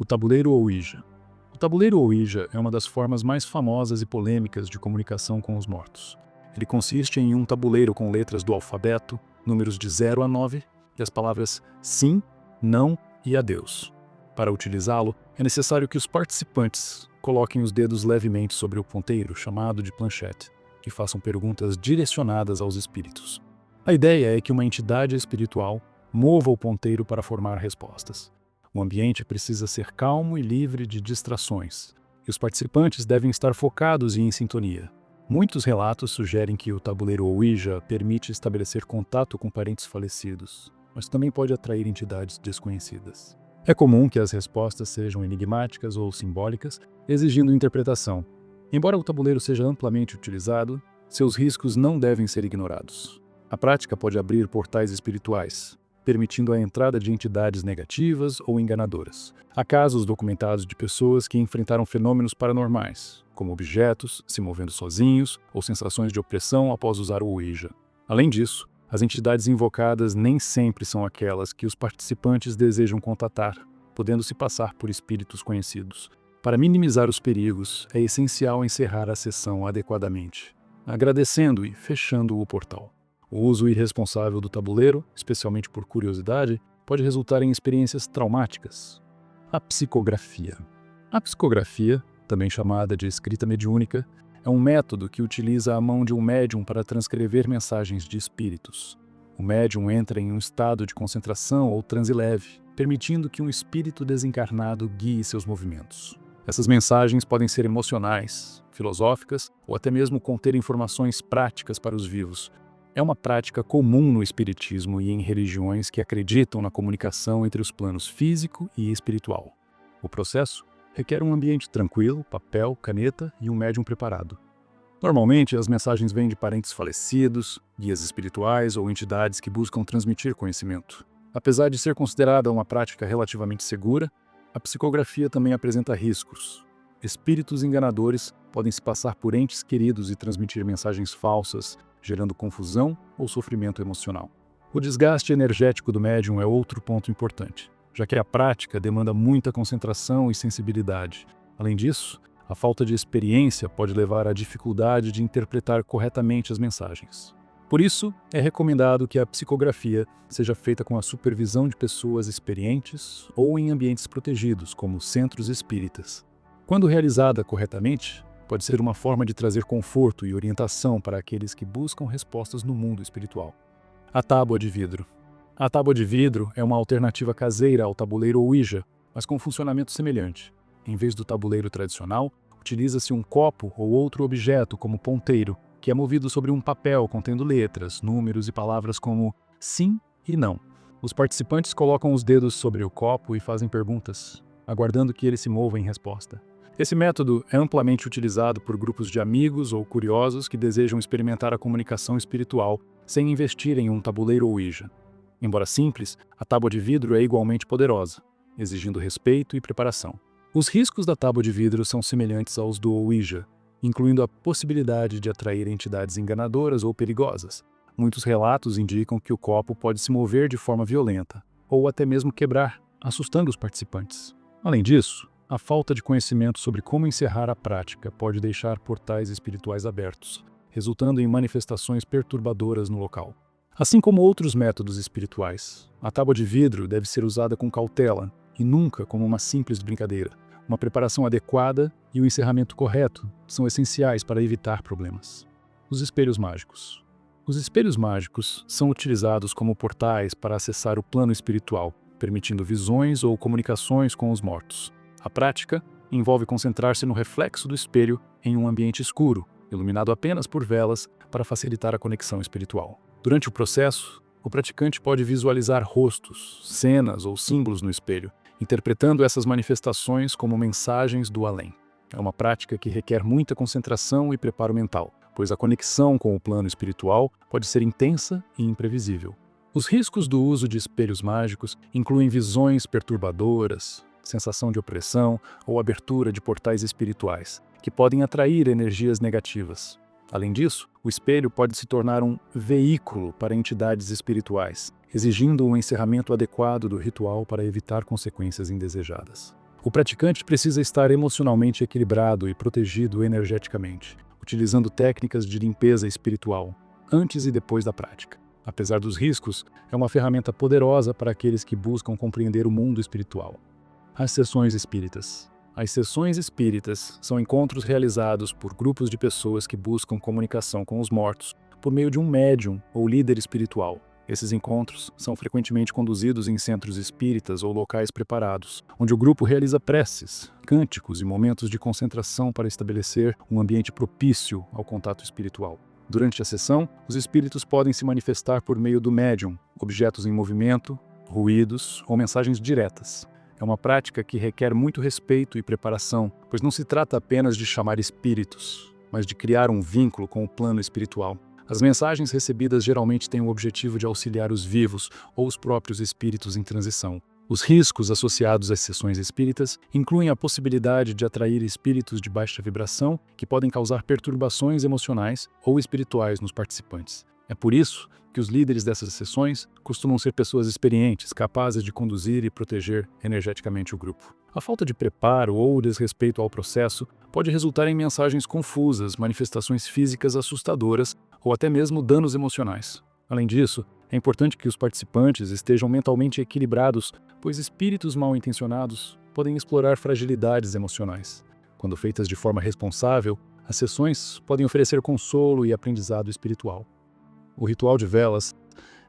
O tabuleiro Ouija. O tabuleiro Ouija é uma das formas mais famosas e polêmicas de comunicação com os mortos. Ele consiste em um tabuleiro com letras do alfabeto, números de 0 a 9 e as palavras sim, não e adeus. Para utilizá-lo, é necessário que os participantes coloquem os dedos levemente sobre o ponteiro, chamado de planchette, e façam perguntas direcionadas aos espíritos. A ideia é que uma entidade espiritual mova o ponteiro para formar respostas. O ambiente precisa ser calmo e livre de distrações, e os participantes devem estar focados e em sintonia. Muitos relatos sugerem que o tabuleiro Ouija permite estabelecer contato com parentes falecidos, mas também pode atrair entidades desconhecidas. É comum que as respostas sejam enigmáticas ou simbólicas, exigindo interpretação. Embora o tabuleiro seja amplamente utilizado, seus riscos não devem ser ignorados. A prática pode abrir portais espirituais, permitindo a entrada de entidades negativas ou enganadoras. Há casos documentados de pessoas que enfrentaram fenômenos paranormais, como objetos se movendo sozinhos ou sensações de opressão após usar o Ouija. Além disso, as entidades invocadas nem sempre são aquelas que os participantes desejam contatar, podendo se passar por espíritos conhecidos. Para minimizar os perigos, é essencial encerrar a sessão adequadamente, agradecendo e fechando o portal. O uso irresponsável do tabuleiro, especialmente por curiosidade, pode resultar em experiências traumáticas. A psicografia. A psicografia, também chamada de escrita mediúnica, é um método que utiliza a mão de um médium para transcrever mensagens de espíritos. O médium entra em um estado de concentração ou transe leve, permitindo que um espírito desencarnado guie seus movimentos. Essas mensagens podem ser emocionais, filosóficas ou até mesmo conter informações práticas para os vivos. É uma prática comum no espiritismo e em religiões que acreditam na comunicação entre os planos físico e espiritual. O processo requer um ambiente tranquilo, papel, caneta e um médium preparado. Normalmente, as mensagens vêm de parentes falecidos, guias espirituais ou entidades que buscam transmitir conhecimento. Apesar de ser considerada uma prática relativamente segura, a psicografia também apresenta riscos. Espíritos enganadores podem se passar por entes queridos e transmitir mensagens falsas, gerando confusão ou sofrimento emocional. O desgaste energético do médium é outro ponto importante, já que a prática demanda muita concentração e sensibilidade. Além disso, a falta de experiência pode levar à dificuldade de interpretar corretamente as mensagens. Por isso, é recomendado que a psicografia seja feita com a supervisão de pessoas experientes ou em ambientes protegidos, como centros espíritas. Quando realizada corretamente, pode ser uma forma de trazer conforto e orientação para aqueles que buscam respostas no mundo espiritual. A tábua de vidro. A tábua de vidro é uma alternativa caseira ao tabuleiro Ouija, mas com funcionamento semelhante. Em vez do tabuleiro tradicional, utiliza-se um copo ou outro objeto como ponteiro, que é movido sobre um papel contendo letras, números e palavras como sim e não. Os participantes colocam os dedos sobre o copo e fazem perguntas, aguardando que ele se mova em resposta. Esse método é amplamente utilizado por grupos de amigos ou curiosos que desejam experimentar a comunicação espiritual sem investir em um tabuleiro Ouija. Embora simples, a tábua de vidro é igualmente poderosa, exigindo respeito e preparação. Os riscos da tábua de vidro são semelhantes aos do Ouija, incluindo a possibilidade de atrair entidades enganadoras ou perigosas. Muitos relatos indicam que o copo pode se mover de forma violenta, ou até mesmo quebrar, assustando os participantes. Além disso, a falta de conhecimento sobre como encerrar a prática pode deixar portais espirituais abertos, resultando em manifestações perturbadoras no local. Assim como outros métodos espirituais, a tábua de vidro deve ser usada com cautela e nunca como uma simples brincadeira. Uma preparação adequada e o encerramento correto são essenciais para evitar problemas. Os espelhos mágicos. Os espelhos mágicos são utilizados como portais para acessar o plano espiritual, permitindo visões ou comunicações com os mortos. A prática envolve concentrar-se no reflexo do espelho em um ambiente escuro, iluminado apenas por velas para facilitar a conexão espiritual. Durante o processo, o praticante pode visualizar rostos, cenas ou símbolos no espelho, interpretando essas manifestações como mensagens do além. É uma prática que requer muita concentração e preparo mental, pois a conexão com o plano espiritual pode ser intensa e imprevisível. Os riscos do uso de espelhos mágicos incluem visões perturbadoras, sensação de opressão ou abertura de portais espirituais, que podem atrair energias negativas. Além disso, o espelho pode se tornar um veículo para entidades espirituais, exigindo um encerramento adequado do ritual para evitar consequências indesejadas. O praticante precisa estar emocionalmente equilibrado e protegido energeticamente, utilizando técnicas de limpeza espiritual, antes e depois da prática. Apesar dos riscos, é uma ferramenta poderosa para aqueles que buscam compreender o mundo espiritual. As sessões espíritas. As sessões espíritas são encontros realizados por grupos de pessoas que buscam comunicação com os mortos por meio de um médium ou líder espiritual. Esses encontros são frequentemente conduzidos em centros espíritas ou locais preparados, onde o grupo realiza preces, cânticos e momentos de concentração para estabelecer um ambiente propício ao contato espiritual. Durante a sessão, os espíritos podem se manifestar por meio do médium, objetos em movimento, ruídos ou mensagens diretas. É uma prática que requer muito respeito e preparação, pois não se trata apenas de chamar espíritos, mas de criar um vínculo com o plano espiritual. As mensagens recebidas geralmente têm o objetivo de auxiliar os vivos ou os próprios espíritos em transição. Os riscos associados às sessões espíritas incluem a possibilidade de atrair espíritos de baixa vibração que podem causar perturbações emocionais ou espirituais nos participantes. É por isso que os líderes dessas sessões costumam ser pessoas experientes, capazes de conduzir e proteger energeticamente o grupo. A falta de preparo ou desrespeito ao processo pode resultar em mensagens confusas, manifestações físicas assustadoras ou até mesmo danos emocionais. Além disso, é importante que os participantes estejam mentalmente equilibrados, pois espíritos mal intencionados podem explorar fragilidades emocionais. Quando feitas de forma responsável, as sessões podem oferecer consolo e aprendizado espiritual. O ritual de velas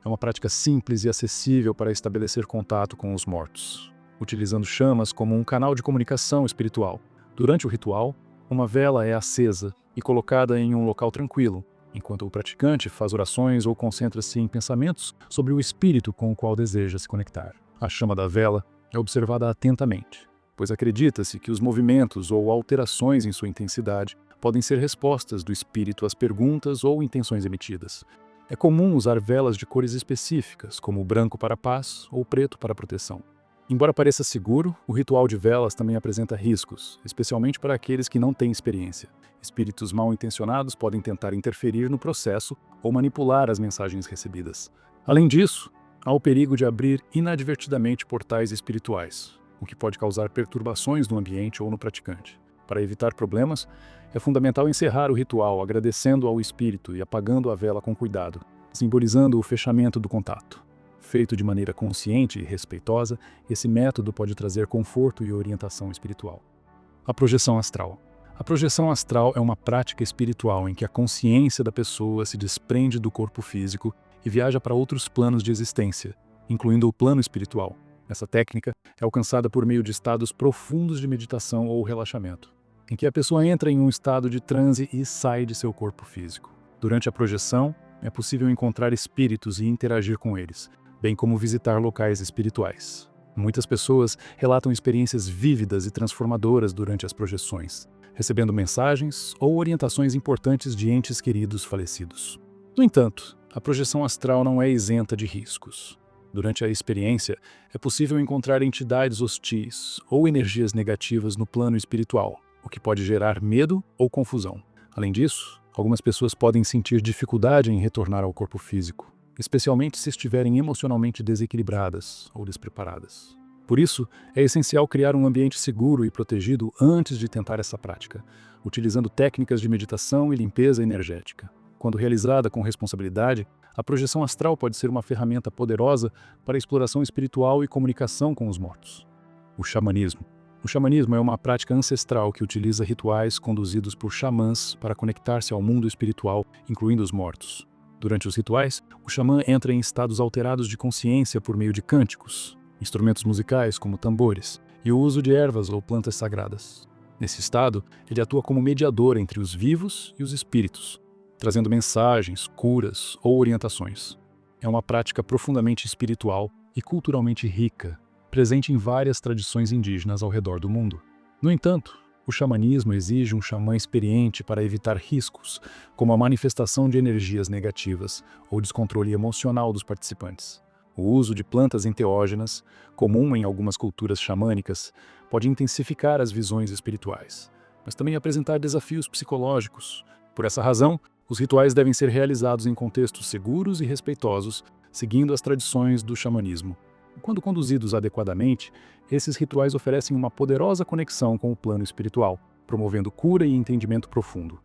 é uma prática simples e acessível para estabelecer contato com os mortos, utilizando chamas como um canal de comunicação espiritual. Durante o ritual, uma vela é acesa e colocada em um local tranquilo, enquanto o praticante faz orações ou concentra-se em pensamentos sobre o espírito com o qual deseja se conectar. A chama da vela é observada atentamente, pois acredita-se que os movimentos ou alterações em sua intensidade podem ser respostas do espírito às perguntas ou intenções emitidas. É comum usar velas de cores específicas, como o branco para a paz ou o preto para a proteção. Embora pareça seguro, o ritual de velas também apresenta riscos, especialmente para aqueles que não têm experiência. Espíritos mal intencionados podem tentar interferir no processo ou manipular as mensagens recebidas. Além disso, há o perigo de abrir inadvertidamente portais espirituais, o que pode causar perturbações no ambiente ou no praticante. Para evitar problemas, é fundamental encerrar o ritual agradecendo ao espírito e apagando a vela com cuidado, simbolizando o fechamento do contato. Feito de maneira consciente e respeitosa, esse método pode trazer conforto e orientação espiritual. A projeção astral. A projeção astral é uma prática espiritual em que a consciência da pessoa se desprende do corpo físico e viaja para outros planos de existência, incluindo o plano espiritual. Essa técnica é alcançada por meio de estados profundos de meditação ou relaxamento, em que a pessoa entra em um estado de transe e sai de seu corpo físico. Durante a projeção, é possível encontrar espíritos e interagir com eles, bem como visitar locais espirituais. Muitas pessoas relatam experiências vívidas e transformadoras durante as projeções, recebendo mensagens ou orientações importantes de entes queridos falecidos. No entanto, a projeção astral não é isenta de riscos. Durante a experiência, é possível encontrar entidades hostis ou energias negativas no plano espiritual, o que pode gerar medo ou confusão. Além disso, algumas pessoas podem sentir dificuldade em retornar ao corpo físico, especialmente se estiverem emocionalmente desequilibradas ou despreparadas. Por isso, é essencial criar um ambiente seguro e protegido antes de tentar essa prática, utilizando técnicas de meditação e limpeza energética. Quando realizada com responsabilidade, a projeção astral pode ser uma ferramenta poderosa para a exploração espiritual e comunicação com os mortos. O xamanismo. O xamanismo é uma prática ancestral que utiliza rituais conduzidos por xamãs para conectar-se ao mundo espiritual, incluindo os mortos. Durante os rituais, o xamã entra em estados alterados de consciência por meio de cânticos, instrumentos musicais como tambores e o uso de ervas ou plantas sagradas. Nesse estado, ele atua como mediador entre os vivos e os espíritos, trazendo mensagens, curas ou orientações. É uma prática profundamente espiritual e culturalmente rica, presente em várias tradições indígenas ao redor do mundo. No entanto, o xamanismo exige um xamã experiente para evitar riscos, como a manifestação de energias negativas ou descontrole emocional dos participantes. O uso de plantas enteógenas, comum em algumas culturas xamânicas, pode intensificar as visões espirituais, mas também apresentar desafios psicológicos. Por essa razão, os rituais devem ser realizados em contextos seguros e respeitosos, seguindo as tradições do xamanismo. Quando conduzidos adequadamente, esses rituais oferecem uma poderosa conexão com o plano espiritual, promovendo cura e entendimento profundo.